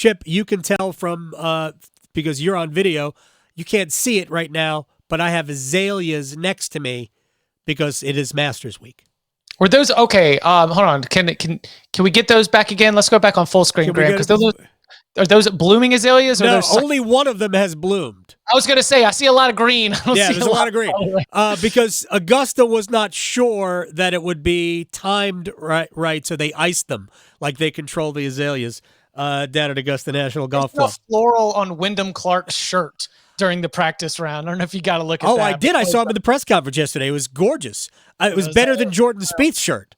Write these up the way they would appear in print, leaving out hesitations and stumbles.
Chip, you can tell from because you're on video, you can't see it right now, but I have azaleas next to me because it is Masters Week. Were those okay? Hold on. Can we get those back again? Let's go back on full screen, Graham. Because are those blooming azaleas? Or no, only one of them has bloomed. I was going to say I see a lot of green. There's a lot of green because Augusta was not sure that it would be timed right, so they iced them like they control the azaleas down at Augusta National Golf Club. Floral on Wyndham Clark's shirt during the practice round. I don't know if you got to look at that. Oh, I did. I saw him in the press conference yesterday. It was gorgeous. It was better than Jordan Spieth's shirt.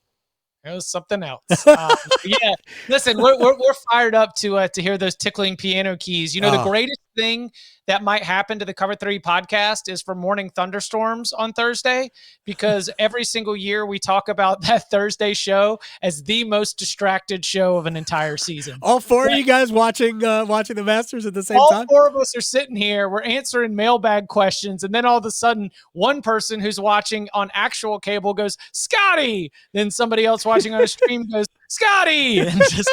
It was something else. Yeah, listen, we're fired up to hear those tickling piano keys. You know, the greatest thing that might happen to the Cover 3 podcast is for morning thunderstorms on Thursday, because every single year we talk about that Thursday show as the most distracted show of an entire season. All four of you guys watching the Masters at the same time? All four of us are sitting here. We're answering mailbag questions, and then all of a sudden, one person who's watching on actual cable goes, Scotty! Then somebody else watching on a stream goes, Scotty! And just,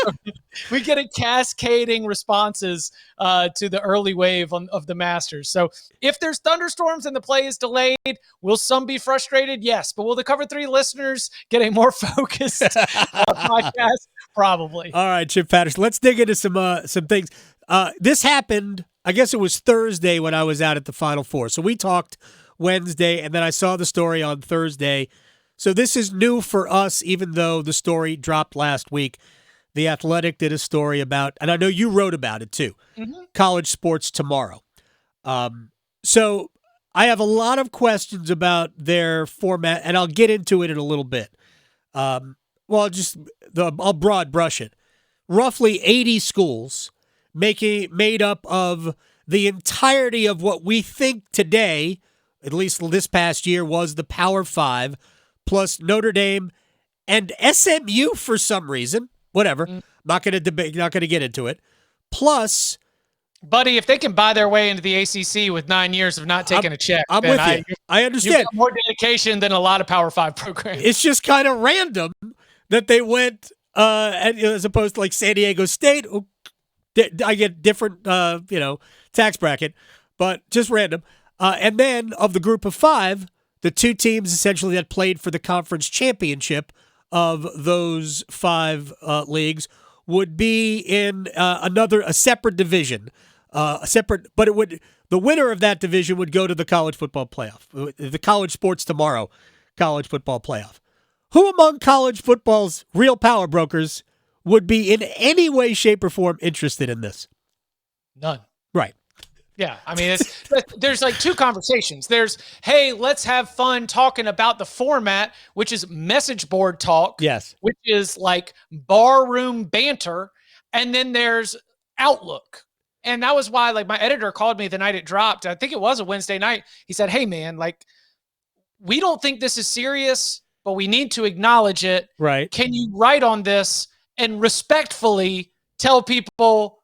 we get a cascading responses to the early wave of the Masters. So if there's thunderstorms and the play is delayed, will some be frustrated? Yes. But will the Cover 3 listeners get a more focused podcast? Probably. All right, Chip Patterson. Let's dig into some things. This happened, I guess it was Thursday when I was out at the Final Four. So we talked Wednesday, and then I saw the story on Thursday. So this is new for us, even though the story dropped last week. The Athletic did a story about, and I know you wrote about it too, college sports tomorrow. So I have a lot of questions about their format, and I'll get into it in a little bit. I'll broad brush it. Roughly 80 schools made up of the entirety of what we think today, at least this past year, was the Power Five, plus Notre Dame and SMU for some reason. Whatever. Not going to debate. Not going to get into it. Plus, buddy, if they can buy their way into the ACC with 9 years of not taking a check, I'm with you. I understand. You've got more dedication than a lot of Power 5 programs. It's just kind of random that they went as opposed to like San Diego State. I get different, tax bracket, but just random. And then of the group of five, the two teams essentially that played for the conference championship of those five leagues would be in a separate division, but the winner of that division would go to the college football playoff, the college sports tomorrow, college football playoff. Who among college football's real power brokers would be in any way, shape, or form interested in this? None. Right. Yeah, I mean, there's like two conversations. There's, hey, let's have fun talking about the format, which is message board talk. Yes. Which is like barroom banter. And then there's Outlook. And that was why, like, my editor called me the night it dropped. I think it was a Wednesday night. He said, hey, man, like, we don't think this is serious, but we need to acknowledge it. Right. Can you write on this and respectfully tell people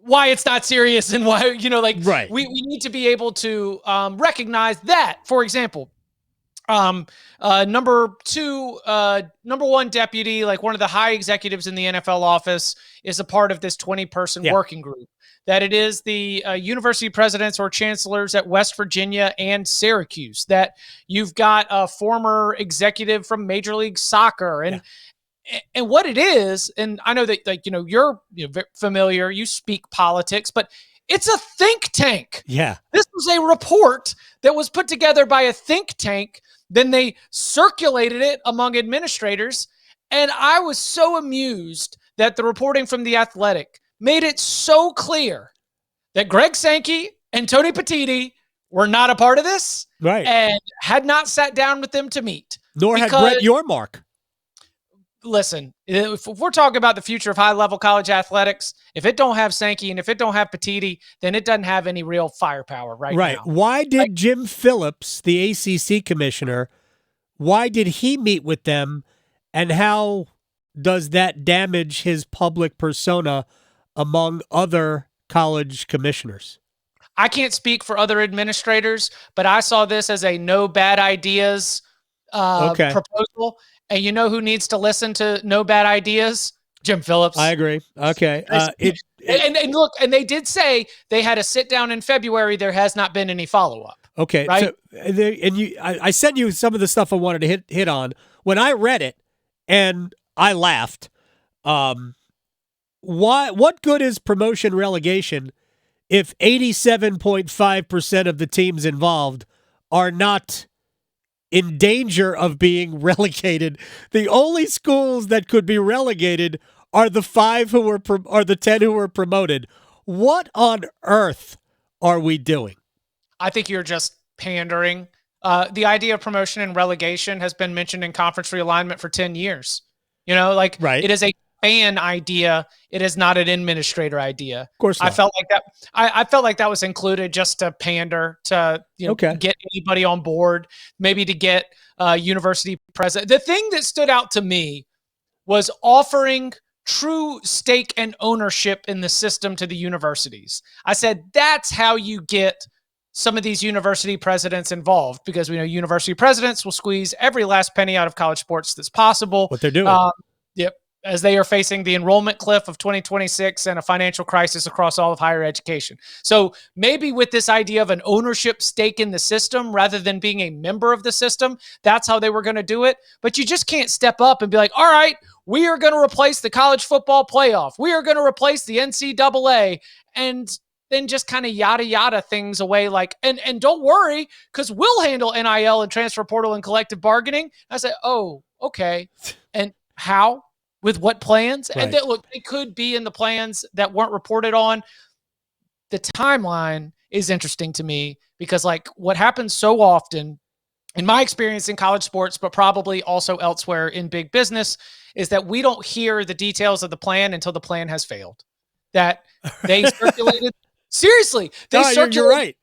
why it's not serious and why, right. we need to be able to recognize that. For example, number one deputy, like one of the high executives in the NFL office, is a part of this 20-person working group. That it is the university presidents or chancellors at West Virginia and Syracuse. That you've got a former executive from Major League Soccer and what it is, and I know that you're familiar, you speak politics, but it's a think tank. Yeah. This was a report that was put together by a think tank. Then they circulated it among administrators. And I was so amused that the reporting from The Athletic made it so clear that Greg Sankey and Tony Petitti were not a part of this. Right. And had not sat down with them to meet. Nor had Brett Yormark. Listen, if we're talking about the future of high-level college athletics, if it don't have Sankey and if it don't have Petitti, then it doesn't have any real firepower right now. Right. Why did Jim Phillips, the ACC commissioner, why did he meet with them, and how does that damage his public persona among other college commissioners? I can't speak for other administrators, but I saw this as a no bad ideas proposal. And you know who needs to listen to no bad ideas? Jim Phillips. I agree. Okay. And look, and they did say they had a sit down in February. There has not been any follow up. Okay, right? I sent you some of the stuff I wanted to hit on. When I read it, and I laughed. What good is promotion relegation if 87.5% of the teams involved are not in danger of being relegated? The only schools that could be relegated are the 5 who were or the 10 who were promoted. What on earth are we doing? I think you're just pandering. The idea of promotion and relegation has been mentioned in conference realignment for 10 years. Right. It is a fan idea. It is not an administrator idea. Of course not. I felt like that. I felt like that was included just to pander to get anybody on board, maybe to get university president. The thing that stood out to me was offering true stake and ownership in the system to the universities. I said, that's how you get some of these university presidents involved, because we know university presidents will squeeze every last penny out of college sports that's possible. What they're doing. Yep. As they are facing the enrollment cliff of 2026 and a financial crisis across all of higher education. So maybe with this idea of an ownership stake in the system rather than being a member of the system, that's how they were going to do it. But you just can't step up and be like, all right, we are going to replace the college football playoff. We are going to replace the NCAA, and then just kind of yada things away. And don't worry, because we'll handle NIL and transfer portal and collective bargaining. I say, oh, okay. And how? With what plans? Right. And look, they could be in the plans that weren't reported on. The timeline is interesting to me because what happens so often, in my experience in college sports, but probably also elsewhere in big business, is that we don't hear the details of the plan until the plan has failed. That they circulated. Seriously, you're right.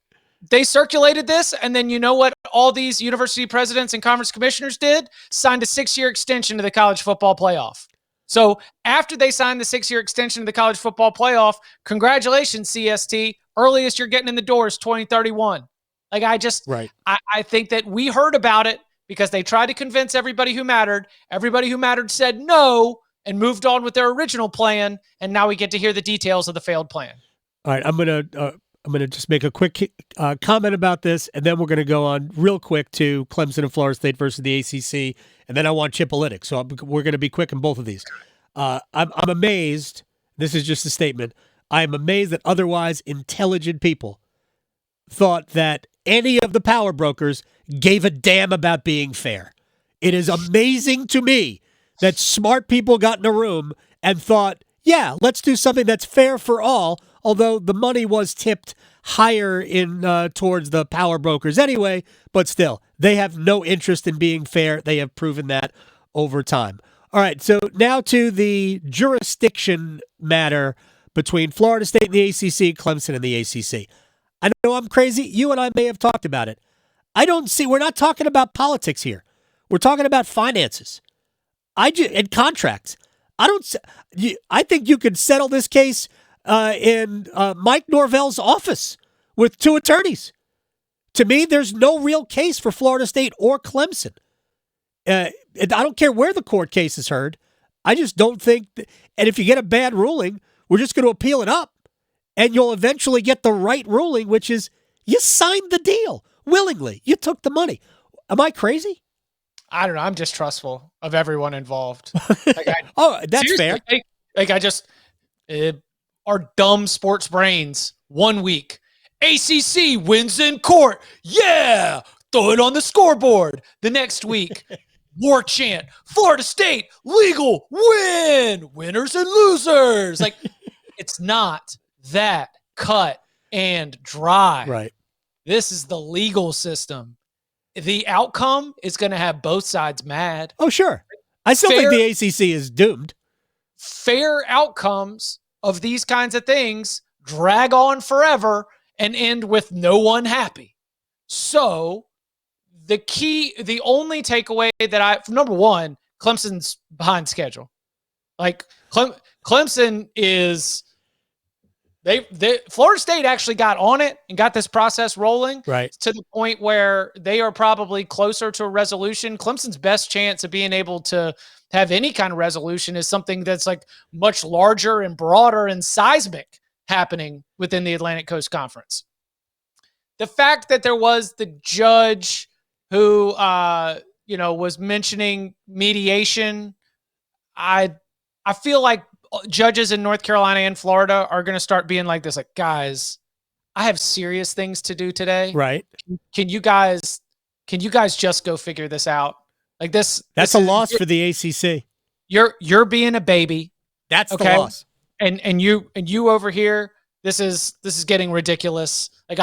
They circulated this, and then you know what all these university presidents and conference commissioners did? Signed a 6-year extension to the college football playoff. So after they signed the 6-year extension to the college football playoff, congratulations, CST. Earliest you're getting in the door is 2031. Right. I think that we heard about it because they tried to convince everybody who mattered. Everybody who mattered said no and moved on with their original plan, and now we get to hear the details of the failed plan. All right, I'm gonna just make a quick comment about this, and then we're gonna go on real quick to Clemson and Florida State versus the ACC, and then I want Chipolytic. So we're gonna be quick in both of these. I'm amazed. This is just a statement. I am amazed that otherwise intelligent people thought that any of the power brokers gave a damn about being fair. It is amazing to me that smart people got in a room and thought, yeah, let's do something that's fair for all, although the money was tipped higher in towards the power brokers anyway, but still, they have no interest in being fair. They have proven that over time. All right, so now to the jurisdiction matter between Florida State and the ACC, Clemson and the ACC. I know I'm crazy. You and I may have talked about it. We're not talking about politics here. We're talking about finances. And contracts. I think you could settle this case in Mike Norvell's office with 2 attorneys. To me, there's no real case for Florida State or Clemson. I don't care where the court case is heard. I just don't think and if you get a bad ruling, we're just going to appeal it up, and you'll eventually get the right ruling, which is you signed the deal willingly. You took the money. Am I crazy? I don't know. I'm just trustful of everyone involved. That's fair. Our dumb sports brains, 1 week. ACC wins in court. Yeah. Throw it on the scoreboard. The next week, war chant. Florida State, legal, win. Winners and losers. It's not that cut and dry. Right. This is the legal system. The outcome is going to have both sides mad. Oh, sure. I still think the ACC is doomed. Fair outcomes of these kinds of things drag on forever and end with no one happy. So the only takeaway that number one, Clemson's behind schedule. Clemson is, Florida State actually got on it and got this process rolling, right, to the point where they are probably closer to a resolution. Clemson's best chance of being able to have any kind of resolution is something that's like much larger and broader and seismic happening within the Atlantic Coast Conference. The fact that there was the judge who, was mentioning mediation, I feel like judges in North Carolina and Florida are going to start being like this, like, guys, I have serious things to do today. Right. Can you guys just go figure this out? Like this. That's a loss for the ACC. You're being a baby. That's okay? The loss. And you over here, this is getting ridiculous. Like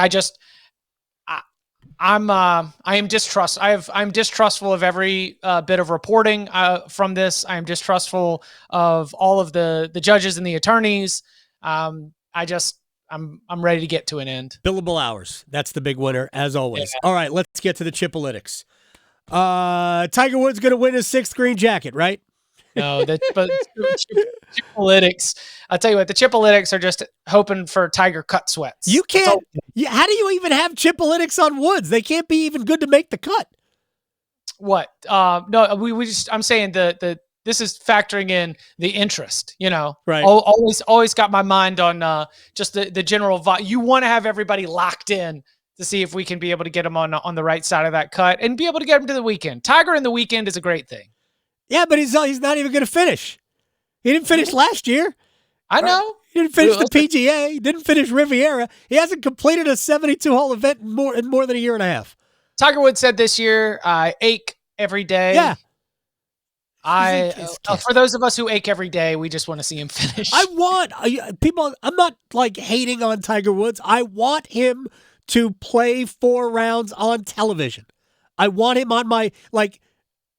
I'm distrustful of every bit of reporting from this. I am distrustful of all of the judges and the attorneys. I'm ready to get to an end. Billable hours. That's the big winner, as always. Yeah. All right, let's get to the Chipalytics. Tiger Woods going to win his 6th green jacket, right? No, Chipalytics. I'll tell you what, the Chipalytics are just hoping for Tiger cut sweats. You can't. How do you even have Chipalytics on Woods? They can't be even good to make the cut. What? No, I'm saying this is factoring in the interest, right. Always got my mind on just the general vibe. You want to have everybody locked in to see if we can be able to get them on the right side of that cut and be able to get them to the weekend. Tiger in the weekend is a great thing. Yeah, but he's not even going to finish. He didn't finish last year. I know. He didn't finish the PGA. He didn't finish Riviera. He hasn't completed a 72-hole event in more than a year and a half. Tiger Woods said this year, I ache every day. Yeah. For those of us who ache every day, we just want to see him finish. I'm not like hating on Tiger Woods. I want him to play 4 rounds on television. I want him on my,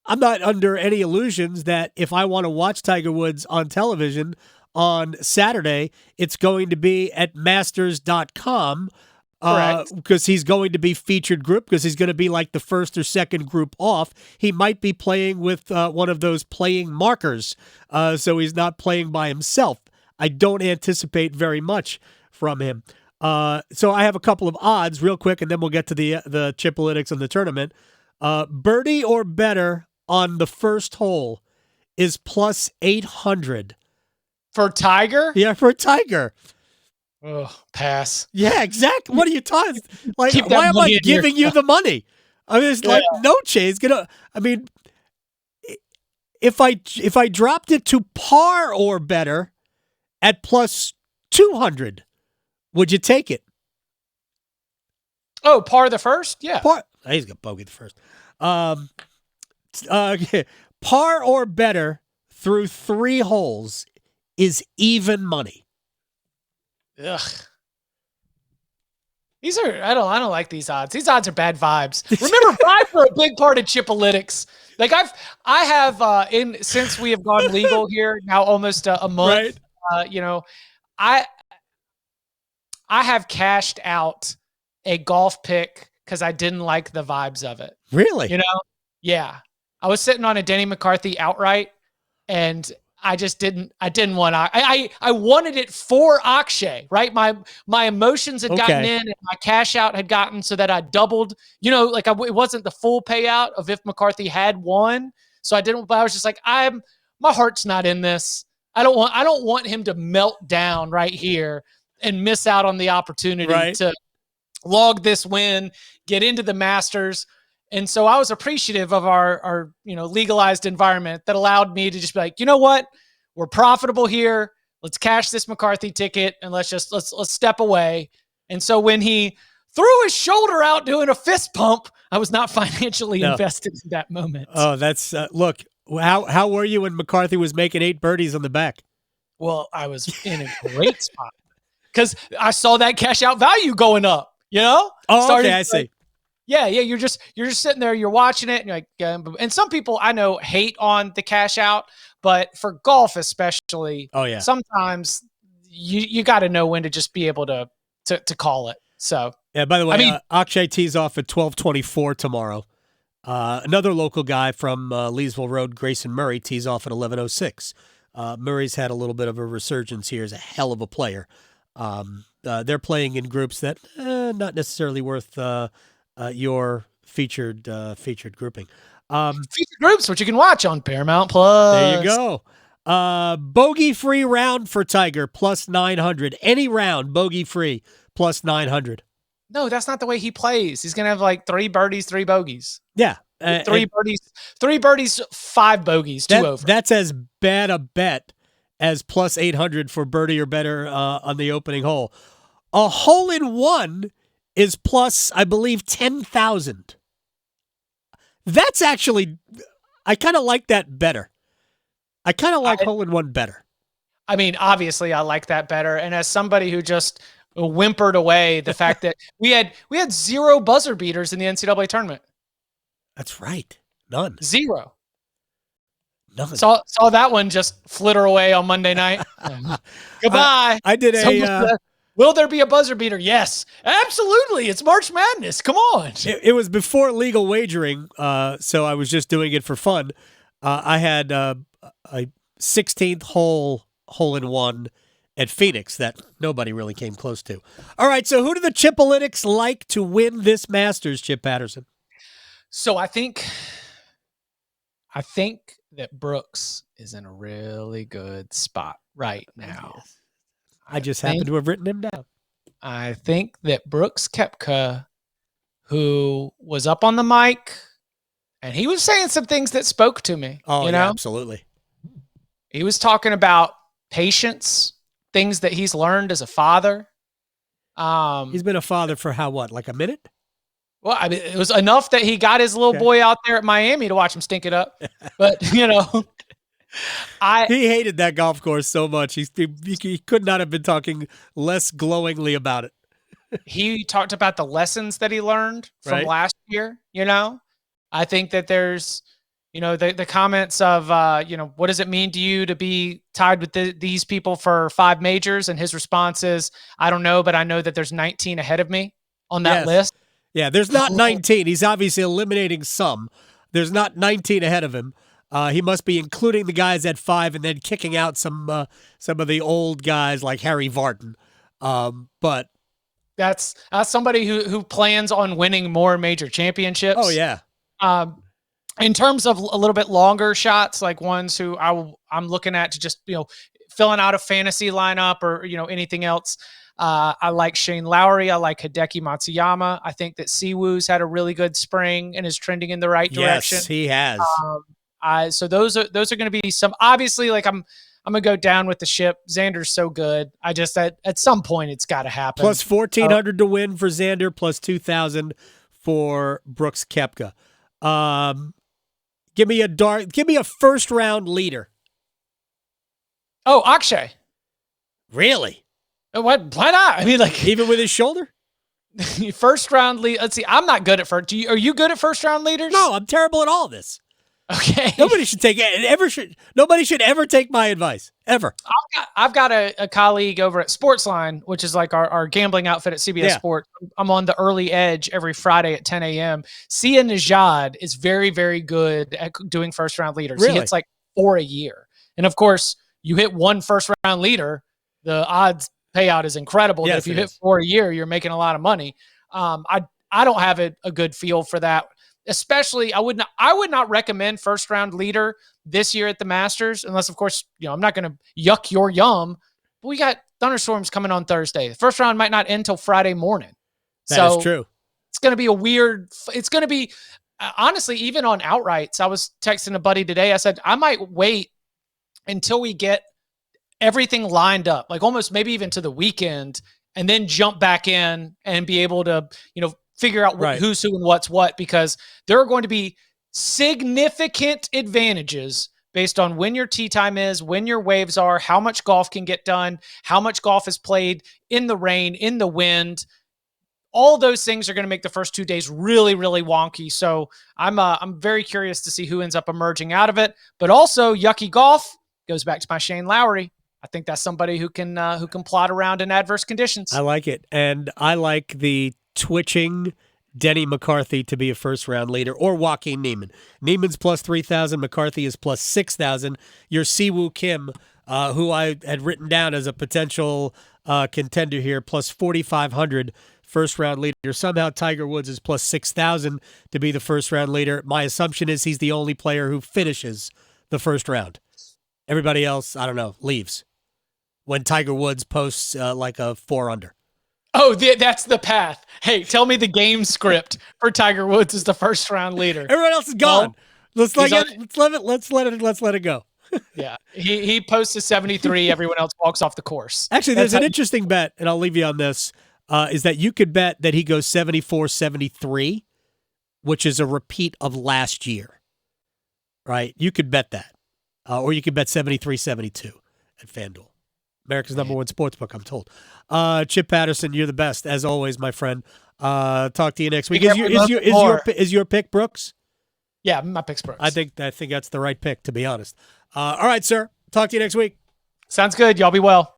I'm not under any illusions that if I want to watch Tiger Woods on television on Saturday, it's going to be at masters.com because he's going to be featured group because he's going to be like the first or second group off. He might be playing with one of those playing markers, so he's not playing by himself. I don't anticipate very much from him. So I have a couple of odds real quick, and then we'll get to the Chipalytics and the tournament. Birdie or better on the first hole is plus 800. For Tiger? Yeah, for Tiger. Oh, pass. Yeah, exactly. What are you talking? Why am I giving you the money? I mean, it's no chance. If I dropped it to par or better at plus 200, would you take it? Oh, par the first? Yeah. Par. He's got bogey the first. Par or better through 3 holes is even money. Ugh. These are I don't like these odds. These odds are bad vibes. Remember, vibes are a big part of Chipalytics. Like I have since we have gone legal here now almost a month. Right. I have cashed out a golf pick because I didn't like the vibes of it. Really? Yeah. I was sitting on a Denny McCarthy outright, and I just didn't want I wanted it for Akshay, right? My emotions had gotten in, and my cash out had gotten so that I doubled. It wasn't the full payout of if McCarthy had won, so I didn't. But I was just like, my heart's not in this. I don't want him to melt down right here and miss out on the opportunity to log this win, get into the Masters. And so I was appreciative of our legalized environment that allowed me to just be like, you know what? We're profitable here. Let's cash this McCarthy ticket and let's step away. And so when he threw his shoulder out doing a fist pump, I was not financially invested in that moment. Oh, that's look, how were you when McCarthy was making 8 birdies on the back? Well, I was in a great spot because I saw that cash out value going up, Oh, okay, I see. Yeah, you're just sitting there, you're watching it, and you're like, and some people I know hate on the cash out, but for golf especially, sometimes you got to know when to just be able to call it. So yeah. By the way, Akshay tees off at 12:24 tomorrow. Another local guy from Leesville Road, Grayson Murray, tees off at 11:06. Murray's had a little bit of a resurgence here. He's a hell of a player. They're playing in groups that not necessarily worth your featured grouping. Feature groups, which you can watch on Paramount Plus. There you go. Bogey-free round for Tiger, plus 900. Any round, bogey-free, plus 900. No, that's not the way he plays. He's going to have like 3 birdies, 3 bogeys. Yeah. 3 birdies, 5 bogeys, 2 over. That's as bad a bet as plus 800 for birdie or better on the opening hole. A hole-in-one is plus, I believe, 10,000. That's actually, I kind of like that better. I kind of like hole-in-one better. I mean, obviously, I like that better. And as somebody who just whimpered away the fact that we had 0 buzzer beaters in the NCAA tournament. That's right. None. 0. None. Saw that one just flitter away on Monday night. Goodbye. I did will there be a buzzer beater? Yes, absolutely. It's March Madness. Come on. It was before legal wagering, so I was just doing it for fun. I had a 16th hole-in-one at Phoenix that nobody really came close to. All right, so who do the Chipolytics like to win this Masters, Chip Patterson? So I think that Brooks is in a really good spot right now. Yes. I just happen to have written him down. I think that Brooks Koepka, who was up on the mic, and he was saying some things that spoke to me. Oh, you know? Yeah, absolutely. He was talking about patience, things that he's learned as a father. He's been a father for like a minute? Well, I mean, it was enough that he got his little boy out there at Miami to watch him stink it up. But, he hated that golf course so much. He could not have been talking less glowingly about it. He talked about the lessons that he learned from last year. I think that there's, the comments of, what does it mean to you to be tied with these people for 5 majors? And his response is, I don't know, but I know that there's 19 ahead of me on that list. Yeah, there's not 19. He's obviously eliminating some. There's not 19 ahead of him. He must be including the guys at 5 and then kicking out some of the old guys like Harry Varden. But that's somebody who plans on winning more major championships. Oh yeah. In terms of a little bit longer shots, like ones who I'm looking at to just filling out a fantasy lineup or anything else. I like Shane Lowry. I like Hideki Matsuyama. I think that Siwoo's had a really good spring and is trending in the right direction. Yes, he has. So those are going to be some. Obviously, like I'm gonna go down with the ship. Xander's so good. I just at some point it's got to happen. Plus 1,400 to win for Xander. Plus 2,000 for Brooks Koepka. Give me a first round leader. Oh, Akshay. Really? What? Why not? I mean, like even with his shoulder. First round lead. Let's see. I'm not good at first. Are you good at first round leaders? No, I'm terrible at all this. Okay. Nobody should ever take my advice ever. I've got a colleague over at Sportsline, which is like our gambling outfit at CBS Sports. I'm on the early edge every Friday at 10 a.m. Sia Nejad is very, very good at doing first round leaders. Really? He hits like 4 a year. And of course, you hit one first round leader, the odds payout is incredible. Yes, if you hit 4 a year, you're making a lot of money. I don't have a good feel for that. Especially, I would not recommend first round leader this year at the Masters, unless of course, I'm not going to yuck your yum. But we got thunderstorms coming on Thursday. The first round might not end till Friday morning. That is true. It's going to be it's going to be, honestly, even on outrights. I was texting a buddy today. I said, I might wait until we get everything lined up, like almost maybe even to the weekend, and then jump back in and be able to, figure out who's who and what's what, because there are going to be significant advantages based on when your tee time is, when your waves are, how much golf can get done, how much golf is played in the rain, in the wind. All those things are going to make the first 2 days really, really wonky. So I'm very curious to see who ends up emerging out of it. But also, yucky golf goes back to my Shane Lowry. I think that's somebody who can plot around in adverse conditions. I like it, and I like the twitching Denny McCarthy to be a first-round leader, or Joaquin Niemann. Niemann's plus 3,000. McCarthy is plus 6,000. Your Siwoo Kim, who I had written down as a potential contender here, plus 4,500 first-round leader. Somehow Tiger Woods is plus 6,000 to be the first-round leader. My assumption is he's the only player who finishes the first round. Everybody else, I don't know, leaves when Tiger Woods posts like a 4-under. Oh, that's the path. Hey, tell me the game script for Tiger Woods as the first-round leader. Everyone else is gone. Let's let it go. Yeah, he posts a 73. Everyone else walks off the course. Actually, there's an interesting bet, and I'll leave you on this, is that you could bet that he goes 74-73, which is a repeat of last year, right? You could bet that. Or you could bet 73-72 at FanDuel. America's number one sportsbook, I'm told. Chip Patterson, you're the best, as always, my friend. Talk to you next week. Is your pick Brooks? Yeah, my pick's Brooks. I think that's the right pick, to be honest. All right, sir. Talk to you next week. Sounds good. Y'all be well.